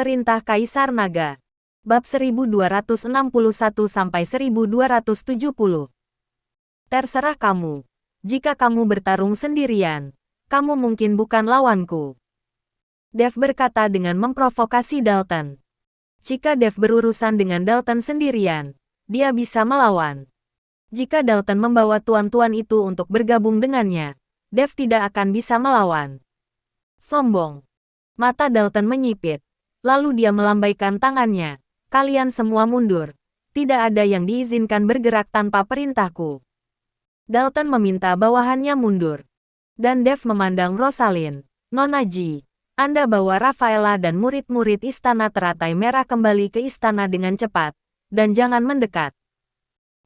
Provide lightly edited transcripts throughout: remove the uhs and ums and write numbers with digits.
Perintah Kaisar Naga. Bab 1261-1270. Terserah kamu. Jika kamu bertarung sendirian, kamu mungkin bukan lawanku. Dev berkata dengan memprovokasi Dalton. Jika Dev berurusan dengan Dalton sendirian, dia bisa melawan. Jika Dalton membawa tuan-tuan itu untuk bergabung dengannya, Dev tidak akan bisa melawan. Sombong. Mata Dalton menyipit. Lalu dia melambaikan tangannya. Kalian semua mundur. Tidak ada yang diizinkan bergerak tanpa perintahku. Dalton meminta bawahannya mundur. Dan Dev memandang Rosalind. Nona Ji, Anda bawa Rafaela dan murid-murid istana teratai merah kembali ke istana dengan cepat. Dan jangan mendekat.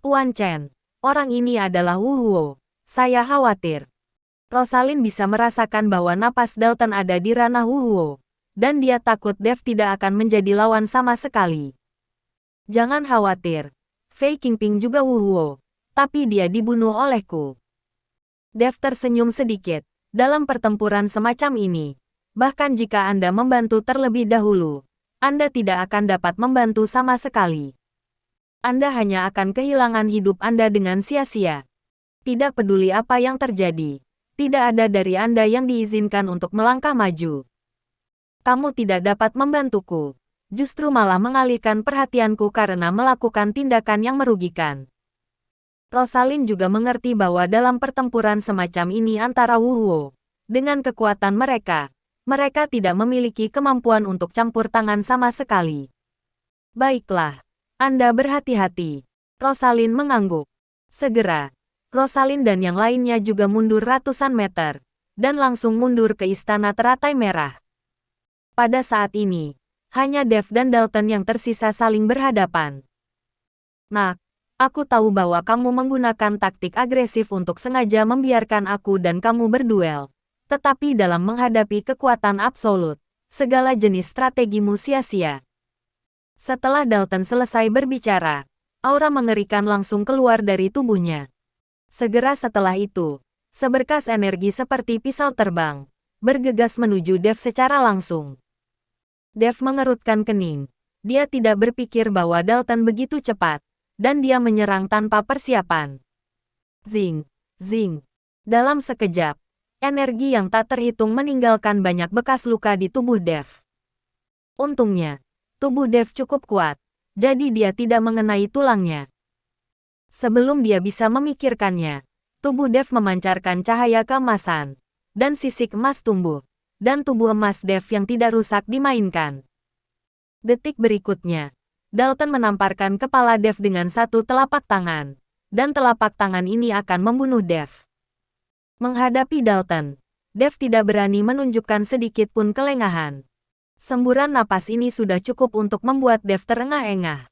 Tuan Chen, orang ini adalah Wu Huo. Saya khawatir. Rosalind bisa merasakan bahwa napas Dalton ada di ranah Wu Huo. Dan dia takut Dev tidak akan menjadi lawan sama sekali. Jangan khawatir. Fei Qingping juga Wu Huo. Tapi dia dibunuh olehku. Dev tersenyum sedikit. Dalam pertempuran semacam ini, bahkan jika Anda membantu terlebih dahulu, Anda tidak akan dapat membantu sama sekali. Anda hanya akan kehilangan hidup Anda dengan sia-sia. Tidak peduli apa yang terjadi. Tidak ada dari Anda yang diizinkan untuk melangkah maju. Kamu tidak dapat membantuku. Justru malah mengalihkan perhatianku karena melakukan tindakan yang merugikan. Rosalind juga mengerti bahwa dalam pertempuran semacam ini antara Wu Huo, dengan kekuatan mereka tidak memiliki kemampuan untuk campur tangan sama sekali. Baiklah, Anda berhati-hati. Rosalind mengangguk. Segera, Rosalind dan yang lainnya juga mundur ratusan meter, dan langsung mundur ke istana teratai merah. Pada saat ini, hanya Dev dan Dalton yang tersisa saling berhadapan. Nak, aku tahu bahwa kamu menggunakan taktik agresif untuk sengaja membiarkan aku dan kamu berduel. Tetapi dalam menghadapi kekuatan absolut, segala jenis strategimu sia-sia. Setelah Dalton selesai berbicara, aura mengerikan langsung keluar dari tubuhnya. Segera setelah itu, seberkas energi seperti pisau terbang, bergegas menuju Dev secara langsung. Dev mengerutkan kening. Dia tidak berpikir bahwa Dalton begitu cepat, dan dia menyerang tanpa persiapan. Zing, zing. Dalam sekejap, energi yang tak terhitung meninggalkan banyak bekas luka di tubuh Dev. Untungnya, tubuh Dev cukup kuat, jadi dia tidak mengenai tulangnya. Sebelum dia bisa memikirkannya, tubuh Dev memancarkan cahaya keemasan, dan sisik emas tumbuh. Dan tubuh emas Dev yang tidak rusak dimainkan. Detik berikutnya, Dalton menamparkan kepala Dev dengan satu telapak tangan, dan telapak tangan ini akan membunuh Dev. Menghadapi Dalton, Dev tidak berani menunjukkan sedikit pun kelengahan. Semburan napas ini sudah cukup untuk membuat Dev terengah-engah.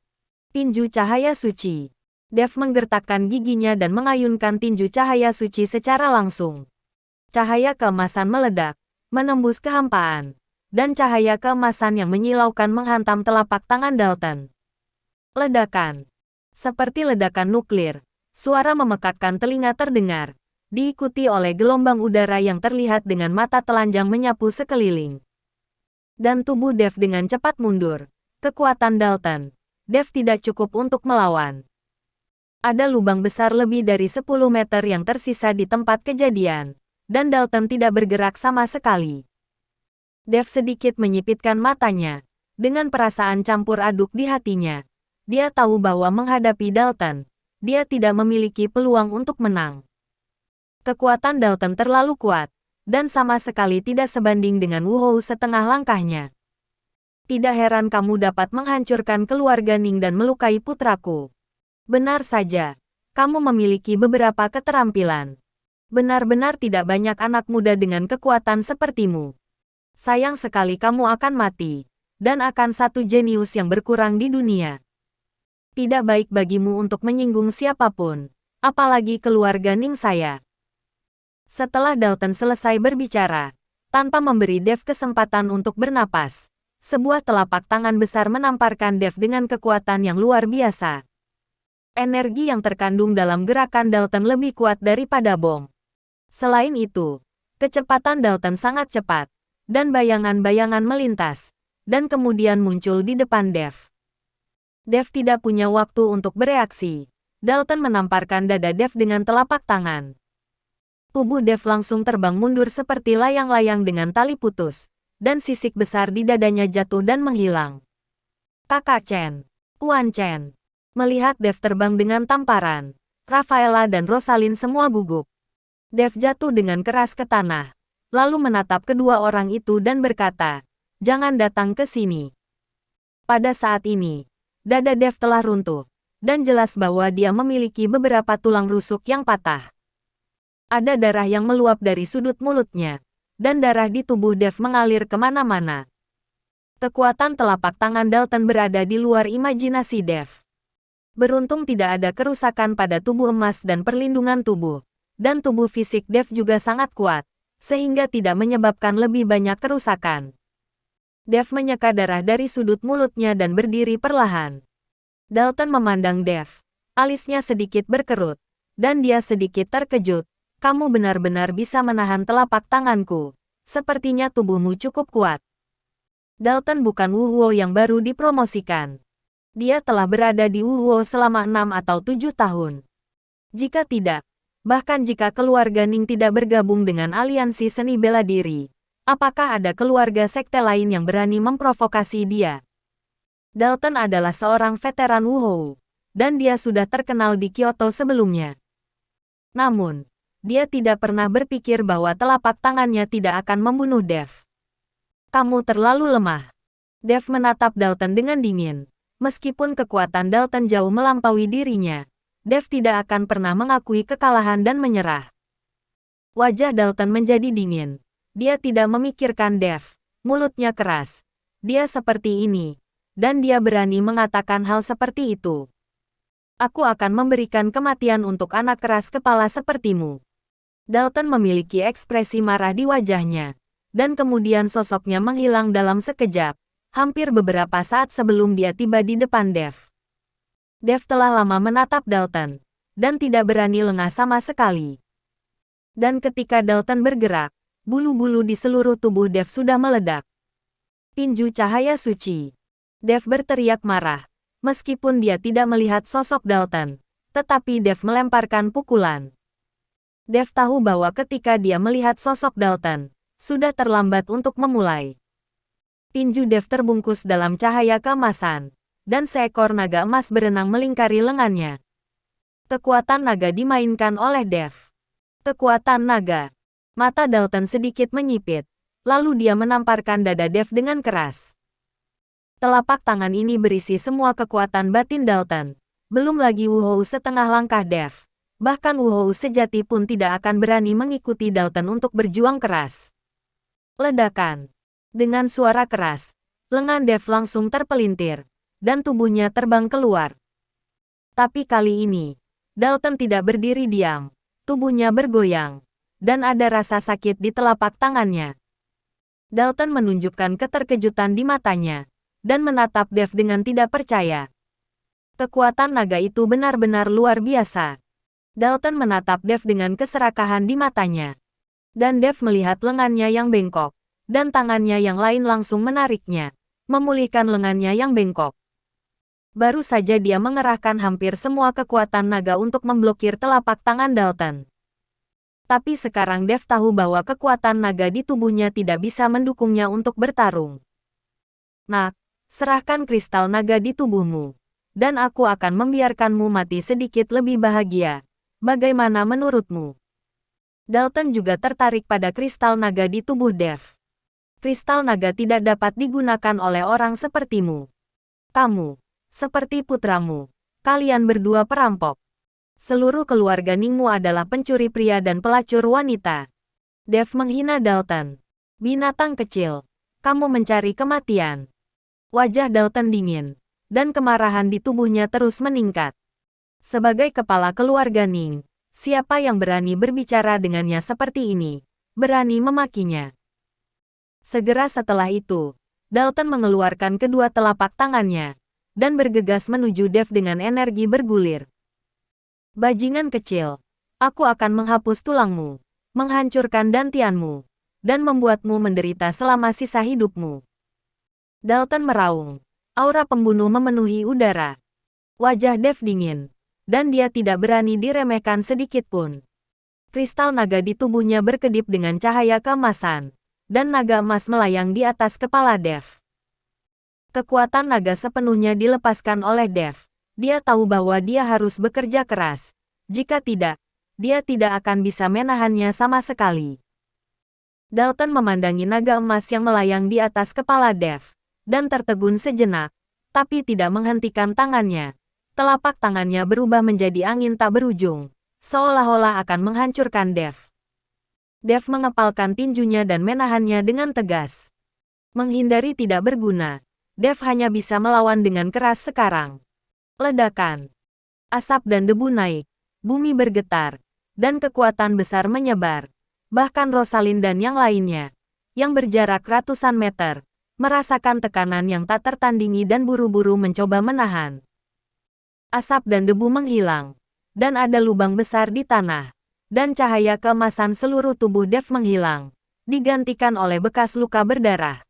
Tinju cahaya suci. Dev menggertakkan giginya dan mengayunkan tinju cahaya suci secara langsung. Cahaya keemasan meledak, menembus kehampaan, dan cahaya keemasan yang menyilaukan menghantam telapak tangan Dalton. Ledakan. Seperti ledakan nuklir, suara memekakkan telinga terdengar, diikuti oleh gelombang udara yang terlihat dengan mata telanjang menyapu sekeliling. Dan tubuh Dev dengan cepat mundur. Kekuatan Dalton. Dev tidak cukup untuk melawan. Ada lubang besar lebih dari 10 meter yang tersisa di tempat kejadian. Dan Dalton tidak bergerak sama sekali. Dev sedikit menyipitkan matanya. Dengan perasaan campur aduk di hatinya. Dia tahu bahwa menghadapi Dalton, dia tidak memiliki peluang untuk menang. Kekuatan Dalton terlalu kuat, dan sama sekali tidak sebanding dengan Wu Hou setengah langkahnya. Tidak heran kamu dapat menghancurkan keluarga Ning dan melukai putraku. Benar saja, kamu memiliki beberapa keterampilan. Benar-benar tidak banyak anak muda dengan kekuatan sepertimu. Sayang sekali kamu akan mati, dan akan satu jenius yang berkurang di dunia. Tidak baik bagimu untuk menyinggung siapapun, apalagi keluarga Ning saya. Setelah Dalton selesai berbicara, tanpa memberi Dev kesempatan untuk bernapas, sebuah telapak tangan besar menamparkan Dev dengan kekuatan yang luar biasa. Energi yang terkandung dalam gerakan Dalton lebih kuat daripada bom. Selain itu, kecepatan Dalton sangat cepat, dan bayangan-bayangan melintas, dan kemudian muncul di depan Dev. Dev tidak punya waktu untuk bereaksi. Dalton menamparkan dada Dev dengan telapak tangan. Tubuh Dev langsung terbang mundur seperti layang-layang dengan tali putus, dan sisik besar di dadanya jatuh dan menghilang. Kakak Chen, Tuan Chen. Melihat Dev terbang dengan tamparan, Rafaela dan Rosalind semua gugup. Dev jatuh dengan keras ke tanah, lalu menatap kedua orang itu dan berkata, "Jangan datang ke sini." Pada saat ini, dada Dev telah runtuh, dan jelas bahwa dia memiliki beberapa tulang rusuk yang patah. Ada darah yang meluap dari sudut mulutnya, dan darah di tubuh Dev mengalir kemana-mana. Kekuatan telapak tangan Dalton berada di luar imajinasi Dev. Beruntung tidak ada kerusakan pada tubuh emas dan perlindungan tubuh, dan tubuh fisik Dev juga sangat kuat, sehingga tidak menyebabkan lebih banyak kerusakan. Dev menyeka darah dari sudut mulutnya dan berdiri perlahan. Dalton memandang Dev. Alisnya sedikit berkerut, dan dia sedikit terkejut. "Kamu benar-benar bisa menahan telapak tanganku. Sepertinya tubuhmu cukup kuat." Dalton bukan Wu Huo yang baru dipromosikan. Dia telah berada di Wu Huo selama 6 atau 7 tahun. Jika tidak, bahkan jika keluarga Ning tidak bergabung dengan aliansi seni bela diri, apakah ada keluarga sekte lain yang berani memprovokasi dia? Dalton adalah seorang veteran Wu Hou, dan dia sudah terkenal di Kyoto sebelumnya. Namun, dia tidak pernah berpikir bahwa telapak tangannya tidak akan membunuh Dev. "Kamu terlalu lemah." Dev menatap Dalton dengan dingin. Meskipun kekuatan Dalton jauh melampaui dirinya, Dev tidak akan pernah mengakui kekalahan dan menyerah. Wajah Dalton menjadi dingin. Dia tidak memikirkan Dev. Mulutnya keras. Dia seperti ini. Dan dia berani mengatakan hal seperti itu. "Aku akan memberikan kematian untuk anak keras kepala sepertimu." Dalton memiliki ekspresi marah di wajahnya. Dan kemudian sosoknya menghilang dalam sekejap, hampir beberapa saat sebelum dia tiba di depan Dev. Dev telah lama menatap Dalton, dan tidak berani lengah sama sekali. Dan ketika Dalton bergerak, bulu-bulu di seluruh tubuh Dev sudah meledak. Tinju cahaya suci. Dev berteriak marah. Meskipun dia tidak melihat sosok Dalton, tetapi Dev melemparkan pukulan. Dev tahu bahwa ketika dia melihat sosok Dalton, sudah terlambat untuk memulai. Tinju Dev terbungkus dalam cahaya keemasan, dan seekor naga emas berenang melingkari lengannya. Kekuatan naga dimainkan oleh Dev. Kekuatan naga. Mata Dalton sedikit menyipit, lalu dia menamparkan dada Dev dengan keras. Telapak tangan ini berisi semua kekuatan batin Dalton. Belum lagi Wu Hou setengah langkah Dev. Bahkan Wu Hou sejati pun tidak akan berani mengikuti Dalton untuk berjuang keras. Ledakan. Dengan suara keras, lengan Dev langsung terpelintir, dan tubuhnya terbang keluar. Tapi kali ini, Dalton tidak berdiri diam. Tubuhnya bergoyang, dan ada rasa sakit di telapak tangannya. Dalton menunjukkan keterkejutan di matanya, dan menatap Dev dengan tidak percaya. Kekuatan naga itu benar-benar luar biasa. Dalton menatap Dev dengan keserakahan di matanya. Dan Dev melihat lengannya yang bengkok, dan tangannya yang lain langsung menariknya, memulihkan lengannya yang bengkok. Baru saja dia mengerahkan hampir semua kekuatan naga untuk memblokir telapak tangan Dalton. Tapi sekarang Dev tahu bahwa kekuatan naga di tubuhnya tidak bisa mendukungnya untuk bertarung. "Nak, serahkan kristal naga di tubuhmu, dan aku akan membiarkanmu mati sedikit lebih bahagia. Bagaimana menurutmu?" Dalton juga tertarik pada kristal naga di tubuh Dev. Kristal naga tidak dapat digunakan oleh orang sepertimu. Kamu, seperti putramu, kalian berdua perampok. Seluruh keluarga Ningmu adalah pencuri pria dan pelacur wanita. Dev menghina Dalton. "Binatang kecil, kamu mencari kematian." Wajah Dalton dingin, dan kemarahan di tubuhnya terus meningkat. Sebagai kepala keluarga Ning, siapa yang berani berbicara dengannya seperti ini? Berani memakinya. Segera setelah itu, Dalton mengeluarkan kedua telapak tangannya, dan bergegas menuju Dev dengan energi bergulir. "Bajingan kecil, aku akan menghapus tulangmu, menghancurkan dantianmu, dan membuatmu menderita selama sisa hidupmu." Dalton meraung. Aura pembunuh memenuhi udara. Wajah Dev dingin. Dan dia tidak berani diremehkan sedikit pun. Kristal naga di tubuhnya berkedip dengan cahaya keemasan. Dan naga emas melayang di atas kepala Dev. Kekuatan naga sepenuhnya dilepaskan oleh Dev. Dia tahu bahwa dia harus bekerja keras. Jika tidak, dia tidak akan bisa menahannya sama sekali. Dalton memandangi naga emas yang melayang di atas kepala Dev. Dan tertegun sejenak, tapi tidak menghentikan tangannya. Telapak tangannya berubah menjadi angin tak berujung, seolah-olah akan menghancurkan Dev. Dev mengepalkan tinjunya dan menahannya dengan tegas. Menghindari tidak berguna. Dev hanya bisa melawan dengan keras sekarang. Ledakan. Asap dan debu naik. Bumi bergetar. Dan kekuatan besar menyebar. Bahkan Rosalind dan yang lainnya, yang berjarak ratusan meter, merasakan tekanan yang tak tertandingi dan buru-buru mencoba menahan. Asap dan debu menghilang. Dan ada lubang besar di tanah. Dan cahaya keemasan seluruh tubuh Dev menghilang. Digantikan oleh bekas luka berdarah.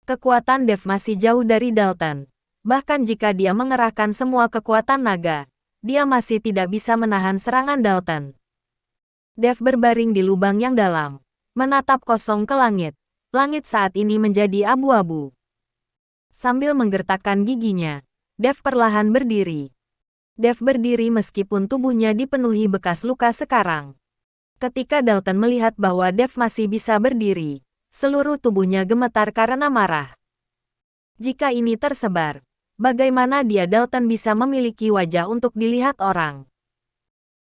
Kekuatan Dev masih jauh dari Dalton. Bahkan jika dia mengerahkan semua kekuatan naga, dia masih tidak bisa menahan serangan Dalton. Dev berbaring di lubang yang dalam, menatap kosong ke langit. Langit saat ini menjadi abu-abu. Sambil menggertakkan giginya, Dev perlahan berdiri. Dev berdiri meskipun tubuhnya dipenuhi bekas luka sekarang. Ketika Dalton melihat bahwa Dev masih bisa berdiri, seluruh tubuhnya gemetar karena marah. Jika ini tersebar, bagaimana dia Dalton bisa memiliki wajah untuk dilihat orang?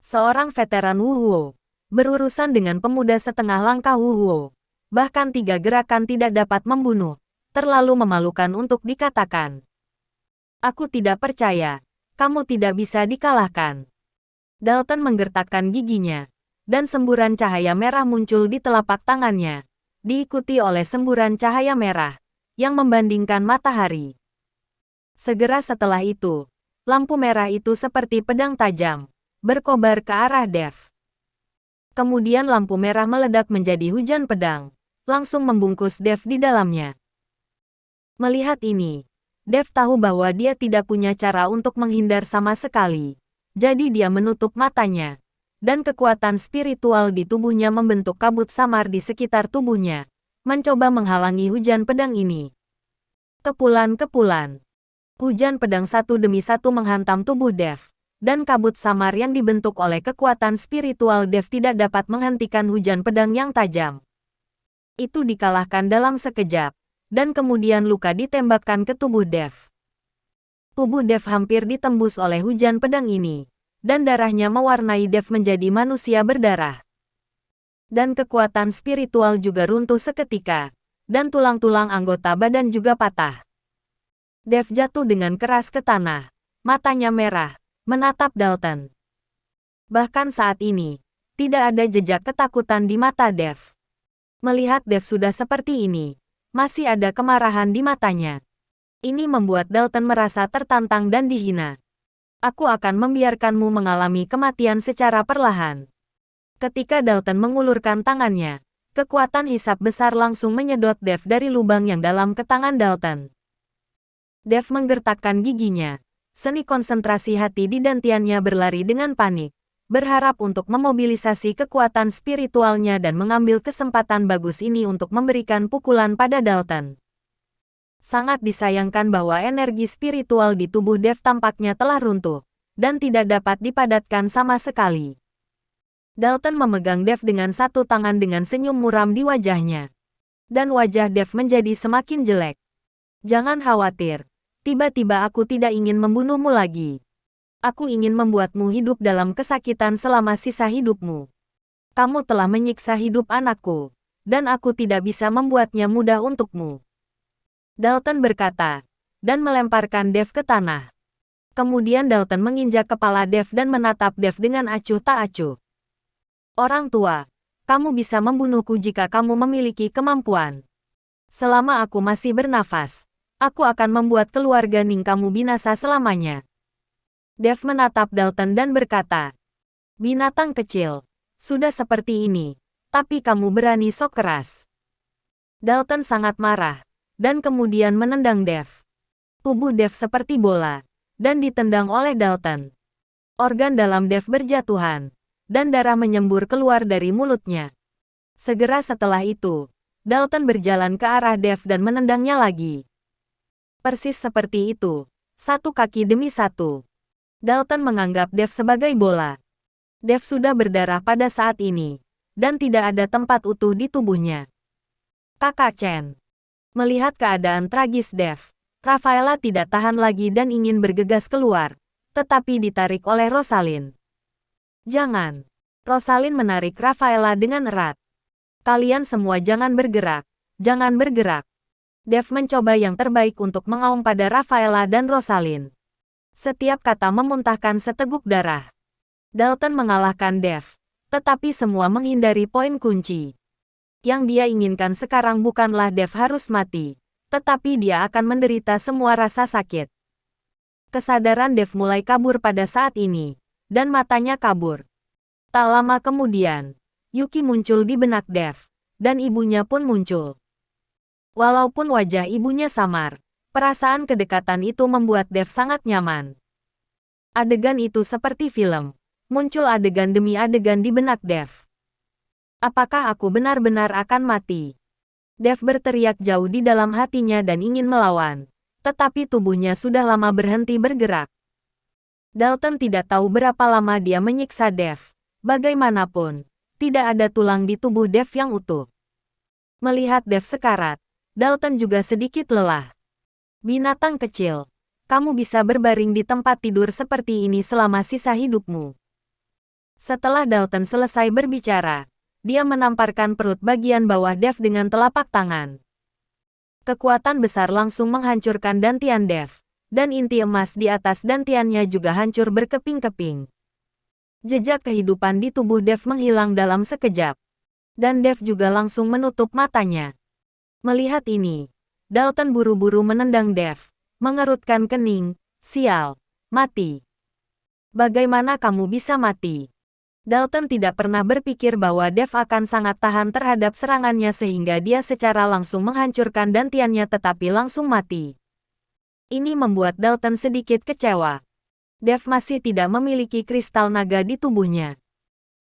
Seorang veteran Wuhuo, berurusan dengan pemuda setengah langkah Wuhuo. Bahkan 3 gerakan tidak dapat membunuh, terlalu memalukan untuk dikatakan. Aku tidak percaya, kamu tidak bisa dikalahkan. Dalton menggertakkan giginya, dan semburan cahaya merah muncul di telapak tangannya, diikuti oleh semburan cahaya merah, yang membandingkan matahari. Segera setelah itu, lampu merah itu seperti pedang tajam, berkobar ke arah Dev. Kemudian lampu merah meledak menjadi hujan pedang, langsung membungkus Dev di dalamnya. Melihat ini, Dev tahu bahwa dia tidak punya cara untuk menghindar sama sekali. Jadi dia menutup matanya. Dan kekuatan spiritual di tubuhnya membentuk kabut samar di sekitar tubuhnya, mencoba menghalangi hujan pedang ini. Kepulan-kepulan. Hujan pedang satu demi satu menghantam tubuh Dev. Dan kabut samar yang dibentuk oleh kekuatan spiritual Dev tidak dapat menghentikan hujan pedang yang tajam. Itu dikalahkan dalam sekejap, dan kemudian luka ditembakkan ke tubuh Dev. Tubuh Dev hampir ditembus oleh hujan pedang ini, dan darahnya mewarnai Dev menjadi manusia berdarah. Dan kekuatan spiritual juga runtuh seketika, dan tulang-tulang anggota badan juga patah. Dev jatuh dengan keras ke tanah, matanya merah, menatap Dalton. Bahkan saat ini, tidak ada jejak ketakutan di mata Dev. Melihat Dev sudah seperti ini, masih ada kemarahan di matanya. Ini membuat Dalton merasa tertantang dan dihina. Aku akan membiarkanmu mengalami kematian secara perlahan. Ketika Dalton mengulurkan tangannya, kekuatan hisap besar langsung menyedot Dev dari lubang yang dalam ke tangan Dalton. Dev menggertakkan giginya. Seni konsentrasi hati di dantiannya berlari dengan panik, berharap untuk memobilisasi kekuatan spiritualnya dan mengambil kesempatan bagus ini untuk memberikan pukulan pada Dalton. Sangat disayangkan bahwa energi spiritual di tubuh Dev tampaknya telah runtuh, dan tidak dapat dipadatkan sama sekali. Dalton memegang Dev dengan satu tangan dengan senyum muram di wajahnya. Dan wajah Dev menjadi semakin jelek. Jangan khawatir, tiba-tiba aku tidak ingin membunuhmu lagi. Aku ingin membuatmu hidup dalam kesakitan selama sisa hidupmu. Kamu telah menyiksa hidup anakku, dan aku tidak bisa membuatnya mudah untukmu. Dalton berkata, dan melemparkan Dev ke tanah. Kemudian Dalton menginjak kepala Dev dan menatap Dev dengan acuh tak acuh. Orang tua, kamu bisa membunuhku jika kamu memiliki kemampuan. Selama aku masih bernafas, aku akan membuat keluarga Ning kamu binasa selamanya. Dev menatap Dalton dan berkata, binatang kecil, sudah seperti ini, tapi kamu berani sok keras. Dalton sangat marah, dan kemudian menendang Dev. Tubuh Dev seperti bola, dan ditendang oleh Dalton. Organ dalam Dev berjatuhan, dan darah menyembur keluar dari mulutnya. Segera setelah itu, Dalton berjalan ke arah Dev dan menendangnya lagi. Persis seperti itu, satu kaki demi satu. Dalton menganggap Dev sebagai bola. Dev sudah berdarah pada saat ini, dan tidak ada tempat utuh di tubuhnya. Kakak Chen. Melihat keadaan tragis Dev, Rafaela tidak tahan lagi dan ingin bergegas keluar, tetapi ditarik oleh Rosalind. Jangan. Rosalind menarik Rafaela dengan erat. Kalian semua jangan bergerak. Jangan bergerak. Dev mencoba yang terbaik untuk mengaum pada Rafaela dan Rosalind. Setiap kata memuntahkan seteguk darah. Dalton mengalahkan Dev, tetapi semua menghindari poin kunci. Yang dia inginkan sekarang bukanlah Dev harus mati, tetapi dia akan menderita semua rasa sakit. Kesadaran Dev mulai kabur pada saat ini, dan matanya kabur. Tak lama kemudian, Yuki muncul di benak Dev, dan ibunya pun muncul. Walaupun wajah ibunya samar, perasaan kedekatan itu membuat Dev sangat nyaman. Adegan itu seperti film, muncul adegan demi adegan di benak Dev. Apakah aku benar-benar akan mati? Dev berteriak jauh di dalam hatinya dan ingin melawan, tetapi tubuhnya sudah lama berhenti bergerak. Dalton tidak tahu berapa lama dia menyiksa Dev. Bagaimanapun, tidak ada tulang di tubuh Dev yang utuh. Melihat Dev sekarat, Dalton juga sedikit lelah. Binatang kecil, kamu bisa berbaring di tempat tidur seperti ini selama sisa hidupmu. Setelah Dalton selesai berbicara, dia menamparkan perut bagian bawah Dev dengan telapak tangan. Kekuatan besar langsung menghancurkan dantian Dev, dan inti emas di atas dantiannya juga hancur berkeping-keping. Jejak kehidupan di tubuh Dev menghilang dalam sekejap, dan Dev juga langsung menutup matanya. Melihat ini, Dalton buru-buru menendang Dev, mengerutkan kening. Sial, mati. Bagaimana kamu bisa mati? Dalton tidak pernah berpikir bahwa Dev akan sangat tahan terhadap serangannya sehingga dia secara langsung menghancurkan dantiannya tetapi langsung mati. Ini membuat Dalton sedikit kecewa. Dev masih tidak memiliki kristal naga di tubuhnya.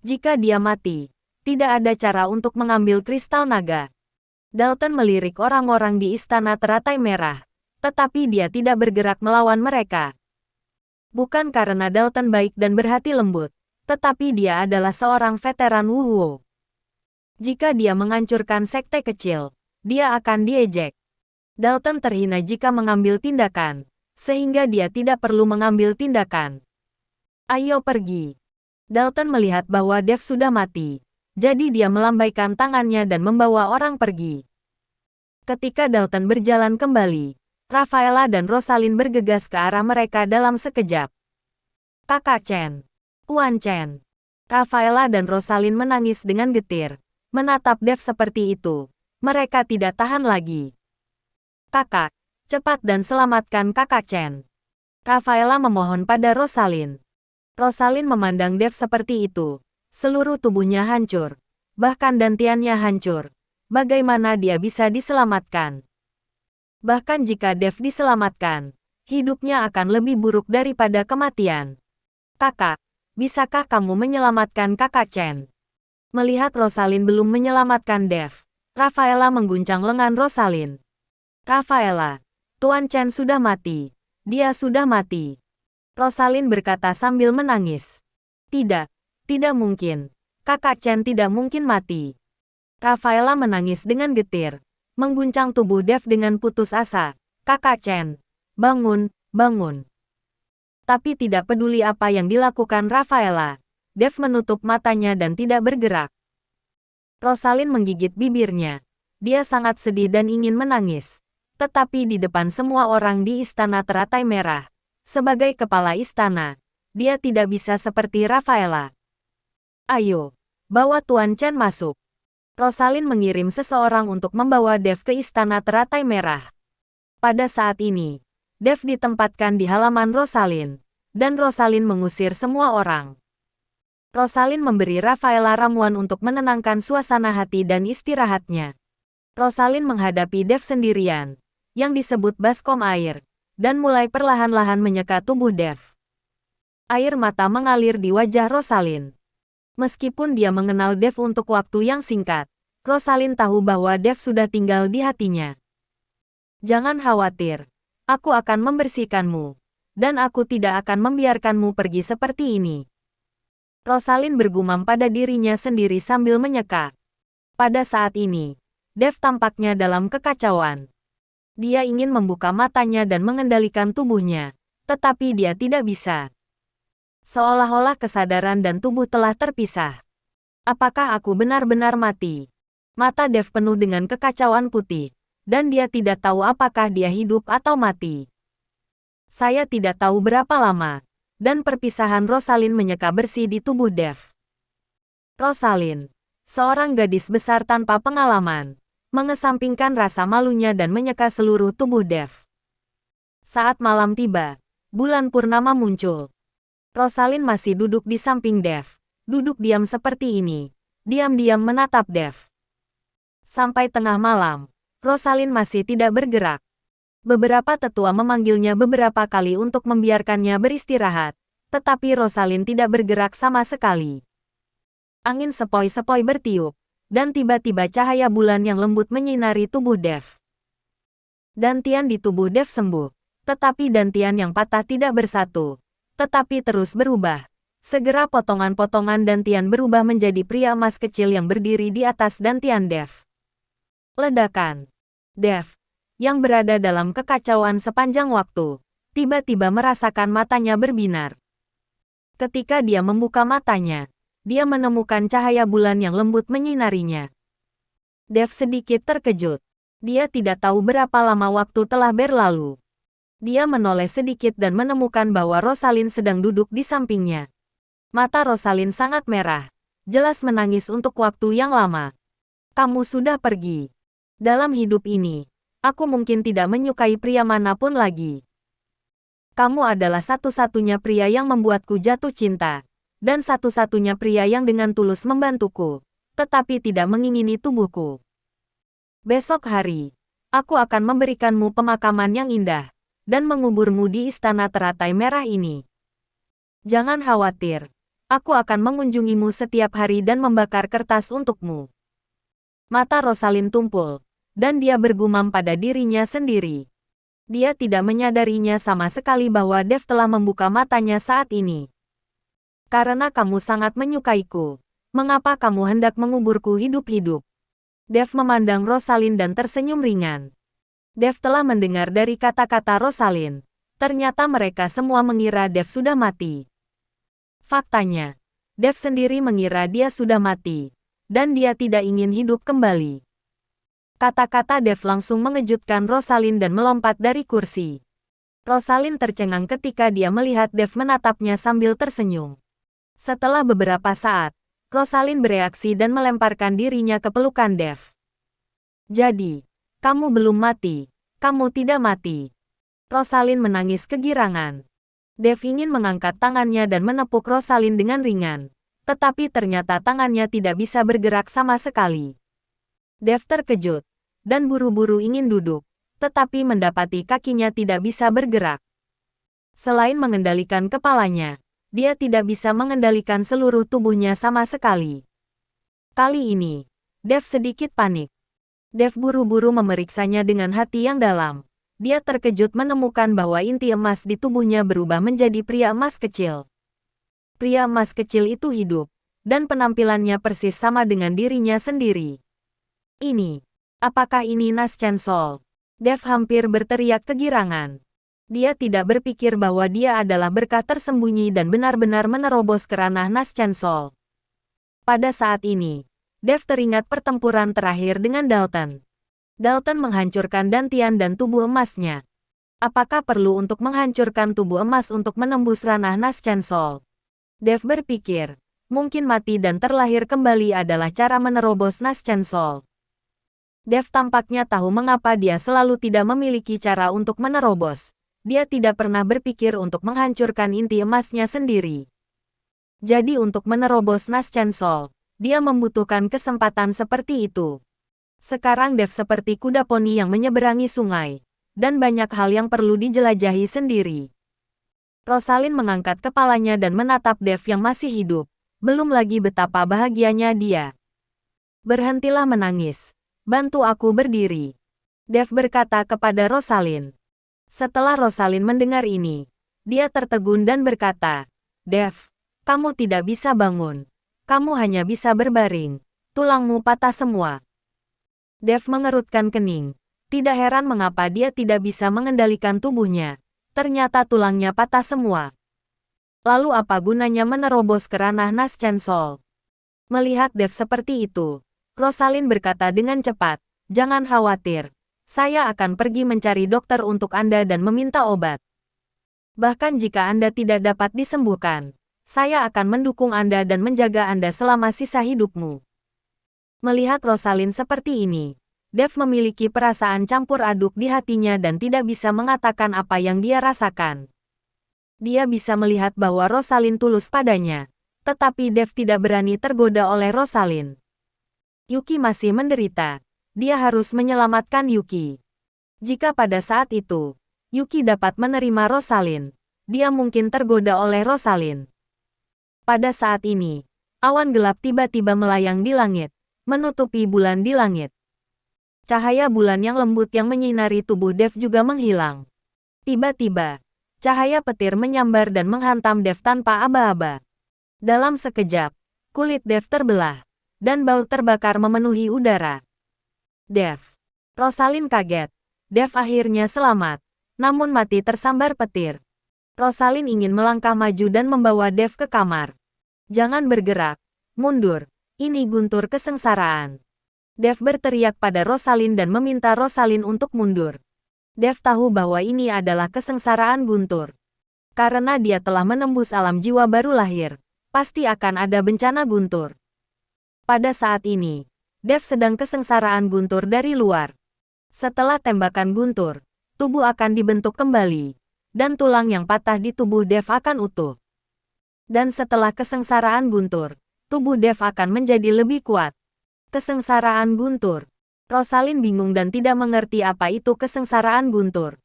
Jika dia mati, tidak ada cara untuk mengambil kristal naga. Dalton melirik orang-orang di istana teratai merah, tetapi dia tidak bergerak melawan mereka. Bukan karena Dalton baik dan berhati lembut, tetapi dia adalah seorang veteran Wuhuo. Jika dia menghancurkan sekte kecil, dia akan diejek. Dalton terhina jika mengambil tindakan, sehingga dia tidak perlu mengambil tindakan. Ayo pergi. Dalton melihat bahwa Dev sudah mati, jadi dia melambaikan tangannya dan membawa orang pergi. Ketika Dalton berjalan kembali, Rafaela dan Rosalind bergegas ke arah mereka dalam sekejap. Kakak Chen. Tuan Chen. Rafaela dan Rosalind menangis dengan getir. Menatap Dev seperti itu, mereka tidak tahan lagi. Kakak, cepat dan selamatkan kakak Chen. Rafaela memohon pada Rosalind. Rosalind memandang Dev seperti itu. Seluruh tubuhnya hancur. Bahkan dantiannya hancur. Bagaimana dia bisa diselamatkan? Bahkan jika Dev diselamatkan, hidupnya akan lebih buruk daripada kematian. Kakak, bisakah kamu menyelamatkan kakak Chen? Melihat Rosalind belum menyelamatkan Dev, Rafaela mengguncang lengan Rosalind. Rafaela, Tuan Chen sudah mati. Dia sudah mati. Rosalind berkata sambil menangis. Tidak, tidak mungkin. Kakak Chen tidak mungkin mati. Rafaela menangis dengan getir, mengguncang tubuh Dev dengan putus asa. Kakak Chen, bangun, bangun. Tapi tidak peduli apa yang dilakukan Rafaela, Dev menutup matanya dan tidak bergerak. Rosalind menggigit bibirnya. Dia sangat sedih dan ingin menangis. Tetapi di depan semua orang di istana teratai merah, sebagai kepala istana, dia tidak bisa seperti Rafaela. Ayo, bawa Tuan Chen masuk. Rosalind mengirim seseorang untuk membawa Dev ke istana teratai merah. Pada saat ini, Dev ditempatkan di halaman Rosalind, dan Rosalind mengusir semua orang. Rosalind memberi Rafaela ramuan untuk menenangkan suasana hati dan istirahatnya. Rosalind menghadapi Dev sendirian, yang disebut baskom air, dan mulai perlahan-lahan menyeka tubuh Dev. Air mata mengalir di wajah Rosalind. Meskipun dia mengenal Dev untuk waktu yang singkat, Rosalind tahu bahwa Dev sudah tinggal di hatinya. Jangan khawatir, aku akan membersihkanmu, dan aku tidak akan membiarkanmu pergi seperti ini. Rosalind bergumam pada dirinya sendiri sambil menyeka. Pada saat ini, Dev tampaknya dalam kekacauan. Dia ingin membuka matanya dan mengendalikan tubuhnya, tetapi dia tidak bisa. Seolah-olah kesadaran dan tubuh telah terpisah. Apakah aku benar-benar mati? Mata Dev penuh dengan kekacauan putih, dan dia tidak tahu apakah dia hidup atau mati. Saya tidak tahu berapa lama, dan perpisahan Rosalind menyeka bersih di tubuh Dev. Rosalind, seorang gadis besar tanpa pengalaman, mengesampingkan rasa malunya dan menyeka seluruh tubuh Dev. Saat malam tiba, bulan purnama muncul. Rosalind masih duduk di samping Dev, duduk diam seperti ini, diam-diam menatap Dev. Sampai tengah malam, Rosalind masih tidak bergerak. Beberapa tetua memanggilnya beberapa kali untuk membiarkannya beristirahat, tetapi Rosalind tidak bergerak sama sekali. Angin sepoi-sepoi bertiup, dan tiba-tiba cahaya bulan yang lembut menyinari tubuh Dev. Dantian di tubuh Dev sembuh, tetapi dantian yang patah tidak bersatu, tetapi terus berubah. Segera potongan-potongan dantian berubah menjadi pria emas kecil yang berdiri di atas dantian Dev. Ledakan. Dev, yang berada dalam kekacauan sepanjang waktu, tiba-tiba merasakan matanya berbinar. Ketika dia membuka matanya, dia menemukan cahaya bulan yang lembut menyinarinya. Dev sedikit terkejut. Dia tidak tahu berapa lama waktu telah berlalu. Dia menoleh sedikit dan menemukan bahwa Rosalind sedang duduk di sampingnya. Mata Rosalind sangat merah, jelas menangis untuk waktu yang lama. Kamu sudah pergi. Dalam hidup ini, aku mungkin tidak menyukai pria manapun lagi. Kamu adalah satu-satunya pria yang membuatku jatuh cinta, dan satu-satunya pria yang dengan tulus membantuku, tetapi tidak mengingini tubuhku. Besok hari, aku akan memberikanmu pemakaman yang indah, dan menguburmu di istana teratai merah ini. Jangan khawatir, aku akan mengunjungimu setiap hari dan membakar kertas untukmu. Mata Rosalind tumpul, dan dia bergumam pada dirinya sendiri. Dia tidak menyadarinya sama sekali bahwa Dev telah membuka matanya saat ini. Karena kamu sangat menyukaiku, mengapa kamu hendak menguburku hidup-hidup? Dev memandang Rosalind dan tersenyum ringan. Dev telah mendengar dari kata-kata Rosalind. Ternyata mereka semua mengira Dev sudah mati. Faktanya, Dev sendiri mengira dia sudah mati, dan dia tidak ingin hidup kembali. Kata-kata Dev langsung mengejutkan Rosalind dan melompat dari kursi. Rosalind tercengang ketika dia melihat Dev menatapnya sambil tersenyum. Setelah beberapa saat, Rosalind bereaksi dan melemparkan dirinya ke pelukan Dev. Jadi, kamu belum mati, kamu tidak mati. Rosalind menangis kegirangan. Dev ingin mengangkat tangannya dan menepuk Rosalind dengan ringan, tetapi ternyata tangannya tidak bisa bergerak sama sekali. Dev terkejut, dan buru-buru ingin duduk, tetapi mendapati kakinya tidak bisa bergerak. Selain mengendalikan kepalanya, dia tidak bisa mengendalikan seluruh tubuhnya sama sekali. Kali ini, Dev sedikit panik. Dev buru-buru memeriksanya dengan hati yang dalam. Dia terkejut menemukan bahwa inti emas di tubuhnya berubah menjadi pria emas kecil. Pria emas kecil itu hidup, dan penampilannya persis sama dengan dirinya sendiri. Apakah ini Nas Chen Sol? Dev hampir berteriak kegirangan. Dia tidak berpikir bahwa dia adalah berkah tersembunyi dan benar-benar menerobos ke ranah Nas Chen Sol. Pada saat ini, Dev teringat pertempuran terakhir dengan Dalton. Dalton menghancurkan dantian dan tubuh emasnya. Apakah perlu untuk menghancurkan tubuh emas untuk menembus ranah Nas Chen Sol? Dev berpikir, mungkin mati dan terlahir kembali adalah cara menerobos Nas Chen Sol. Dev tampaknya tahu mengapa dia selalu tidak memiliki cara untuk menerobos. Dia tidak pernah berpikir untuk menghancurkan inti emasnya sendiri. Jadi untuk menerobos Nas Chen Sol, dia membutuhkan kesempatan seperti itu. Sekarang Dev seperti kuda poni yang menyeberangi sungai. dan banyak hal yang perlu dijelajahi sendiri. Rosalind mengangkat kepalanya dan menatap Dev yang masih hidup. Belum lagi betapa bahagianya dia. Berhentilah menangis. Bantu aku berdiri. Dev berkata kepada Rosalind. Setelah Rosalind mendengar ini, dia tertegun dan berkata, Dev, kamu tidak bisa bangun. Kamu hanya bisa berbaring. Tulangmu patah semua. Dev mengerutkan kening. Tidak heran mengapa dia tidak bisa mengendalikan tubuhnya. Ternyata tulangnya patah semua. Lalu apa gunanya menerobos ke ranah Nas Chansol? Melihat Dev seperti itu, Rosalind berkata dengan cepat, jangan khawatir. Saya akan pergi mencari dokter untuk Anda dan meminta obat. Bahkan jika Anda tidak dapat disembuhkan, saya akan mendukung Anda dan menjaga Anda selama sisa hidupmu. Melihat Rosalind seperti ini, Dev memiliki perasaan campur aduk di hatinya dan tidak bisa mengatakan apa yang dia rasakan. Dia bisa melihat bahwa Rosalind tulus padanya, tetapi Dev tidak berani tergoda oleh Rosalind. Yuki masih menderita. Dia harus menyelamatkan Yuki. Jika pada saat itu, Yuki dapat menerima Rosalind, dia mungkin tergoda oleh Rosalind. Pada saat ini, awan gelap tiba-tiba melayang di langit, menutupi bulan di langit. Cahaya bulan yang lembut yang menyinari tubuh Dev juga menghilang. Tiba-tiba, cahaya petir menyambar dan menghantam Dev tanpa aba-aba. Dalam sekejap, kulit Dev terbelah, dan bau terbakar memenuhi udara. Dev. Rosalind kaget. Dev akhirnya selamat, namun mati tersambar petir. Rosalind ingin melangkah maju dan membawa Dev ke kamar. Jangan bergerak. Mundur. Ini guntur kesengsaraan. Dev berteriak pada Rosalind dan meminta Rosalind untuk mundur. Dev tahu bahwa ini adalah kesengsaraan guntur. Karena dia telah menembus alam jiwa baru lahir, pasti akan ada bencana guntur. Pada saat ini, Dev sedang kesengsaraan guntur dari luar. Setelah tembakan guntur, tubuh akan dibentuk kembali, dan tulang yang patah di tubuh Dev akan utuh. Dan setelah kesengsaraan guntur, tubuh Dev akan menjadi lebih kuat. Kesengsaraan guntur. Rosalind bingung dan tidak mengerti apa itu kesengsaraan guntur.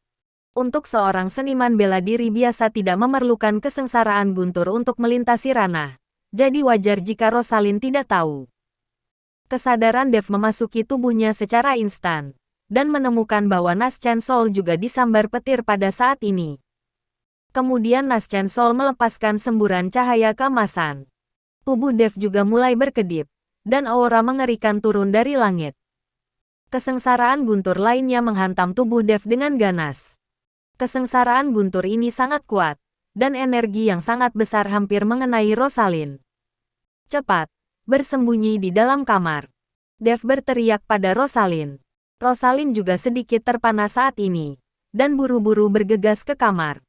Untuk seorang seniman bela diri biasa tidak memerlukan kesengsaraan guntur untuk melintasi ranah. Jadi wajar jika Rosalind tidak tahu. Kesadaran Dev memasuki tubuhnya secara instan, dan menemukan bahwa Nas Chansol juga disambar petir pada saat ini. Kemudian Nas Chansol melepaskan semburan cahaya keemasan. Tubuh Dev juga mulai berkedip, dan aura mengerikan turun dari langit. Kesengsaraan guntur lainnya menghantam tubuh Dev dengan ganas. Kesengsaraan guntur ini sangat kuat, dan energi yang sangat besar hampir mengenai Rosalind. Cepat, bersembunyi di dalam kamar. Dev berteriak pada Rosalind. Rosalind juga sedikit terpana saat ini, dan buru-buru bergegas ke kamar.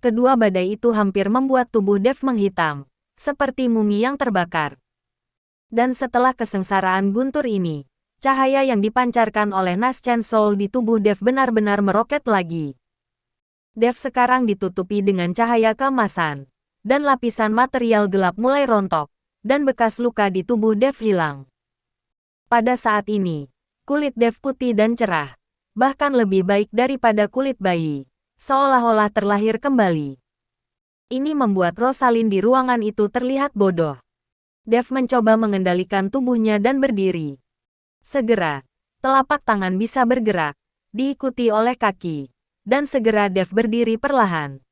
Kedua badai itu hampir membuat tubuh Dev menghitam, seperti mumi yang terbakar. Dan setelah kesengsaraan guntur ini, cahaya yang dipancarkan oleh Nas Chansol di tubuh Dev benar-benar meroket lagi. Dev sekarang ditutupi dengan cahaya keemasan, dan lapisan material gelap mulai rontok, dan bekas luka di tubuh Dev hilang. Pada saat ini, kulit Dev putih dan cerah, bahkan lebih baik daripada kulit bayi, seolah-olah terlahir kembali. Ini membuat Rosalind di ruangan itu terlihat bodoh. Dev mencoba mengendalikan tubuhnya dan berdiri. Segera, telapak tangan bisa bergerak, diikuti oleh kaki, dan segera Dev berdiri perlahan.